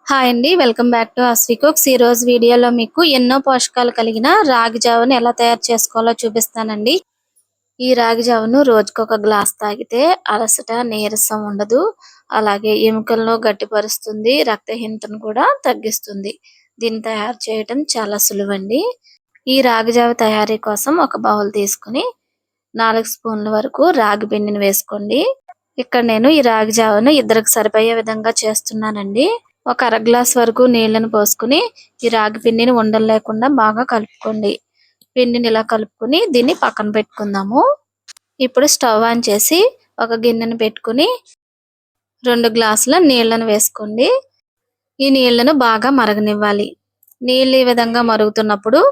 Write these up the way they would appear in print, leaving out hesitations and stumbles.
Hi అండి, welcome back to Asvi cooks. ఈ రోజు వీడియోలో మీకు ఎన్నో పోషకాలు కలిగిన రాగి జావను ఎలా తయారు చేసుకోవాలో చూపిస్తానండి. ఈ రాగి జావను రోజుకొక గ్లాస్ తాగితే అలసట, నీరసం ఉండదు. అలాగే ఎముకలను గట్టిపరుస్తుంది, రక్తహీనతను కూడా తగ్గిస్తుంది. దీన్ని తయారు చేయడం చాలా సులువండి. ఈ రాగి జావ తయారీ కోసం ఒక బౌల్ తీసుకుని 4 స్పూన్ల వరకు రాగి పిండిని వేసుకోండి. ఇక్కడ నేను ఈ రాగి జావను ఇద్దరికి సరిపోయే విధంగా చేస్తున్నానండి. ఒక అర గ్లాస్ వరకు నీళ్లను పోసుకుని ఈ రాగి పిండిని ఉండలు లేకుండా బాగా కలుపుకోండి. పిండిని ఇలా కలుపుకుని దీన్ని పక్కన పెట్టుకుందాము. ఇప్పుడు స్టవ్ ఆన్ చేసి ఒక గిన్నెను పెట్టుకుని 2 గ్లాసుల నీళ్లను వేసుకోండి. ఈ నీళ్లను బాగా మరగనివ్వాలి. నీళ్ళు ఈ విధంగా మరుగుతున్నప్పుడు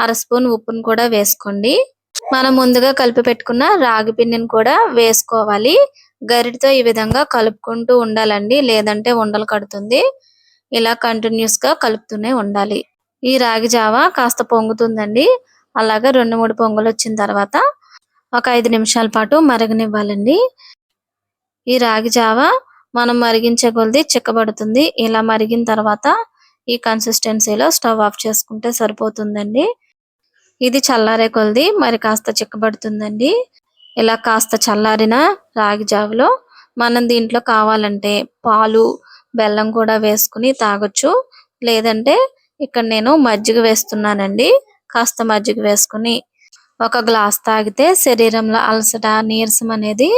అర స్పూన్ ఉప్పును కూడా వేసుకోండి. మనం ముందుగా కలిపి పెట్టుకున్న రాగి పిండిని కూడా వేసుకోవాలి. గరిటతో ఈ విధంగా కలుపుకుంటూ ఉండాలండి, లేదంటే ఉండలు కడుతుంది. ఇలా కంటిన్యూస్ గా కలుపుతూనే ఉండాలి. ఈ రాగి జావ కాస్త పొంగుతుందండి. అలాగా 2-3 పొంగులు వచ్చిన తర్వాత ఒక 5 నిమిషాల పాటు మరగనివ్వాలండి. ఈ రాగి జావ మనం మరిగించే కొద్దీ చిక్కబడుతుంది. ఇలా మరిగిన తర్వాత ఈ కన్సిస్టెన్సీలో స్టవ్ ఆఫ్ చేసుకుంటే సరిపోతుందండి. ఇది చల్లారే కొద్దీ మరి కాస్త చిక్కబడుతుందండి. ఇలా కాస్త చల్లారిన రాగి జావలో మనం దీంట్లో కావాలంటే పాలు, బెల్లం కూడా వేసుకుని తాగొచ్చు. లేదంటే ఇక్కడ నేను మజ్జిగ వేస్తున్నానండి. కాస్త మజ్జిగ వేసుకుని ఒక గ్లాస్ తాగితే శరీరంలో అలసట, నీరసం అనేది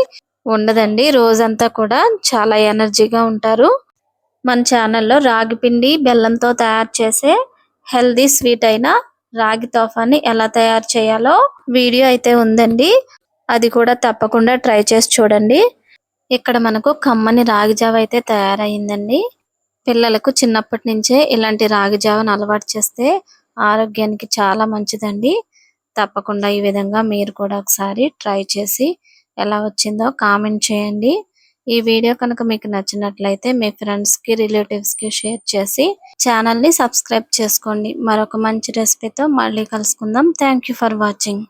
ఉండదండి. రోజంతా కూడా చాలా ఎనర్జీగా ఉంటారు. మన ఛానల్లో రాగి పిండి, బెల్లంతో తయారు చేసే హెల్దీ స్వీట్ అయిన రాగి తోఫాని ఎలా తయారు చేయాలో వీడియో అయితే ఉందండి. అది కూడా తప్పకుండా ట్రై చేసి చూడండి. ఇక్కడ మనకు కమ్మని రాగి జావ అయితే తయారైందండి. పిల్లలకు చిన్నప్పటి నుంచే ఇలాంటి రాగి జావను అలవాటు చేస్తే ఆరోగ్యానికి చాలా మంచిదండి. తప్పకుండా ఈ విధంగా మీరు కూడా ఒకసారి ట్రై చేసి ఎలా వచ్చిందో కామెంట్ చేయండి. ఈ వీడియో కనుక మీకు నచ్చినట్లయితే మీ ఫ్రెండ్స్ కి, రిలేటివ్స్ కి షేర్ చేసి ఛానల్ ని సబ్స్క్రైబ్ చేసుకోండి. మరొక మంచి రెసిపీతో మళ్ళీ కలుసుకుందాం. Thank you for watching.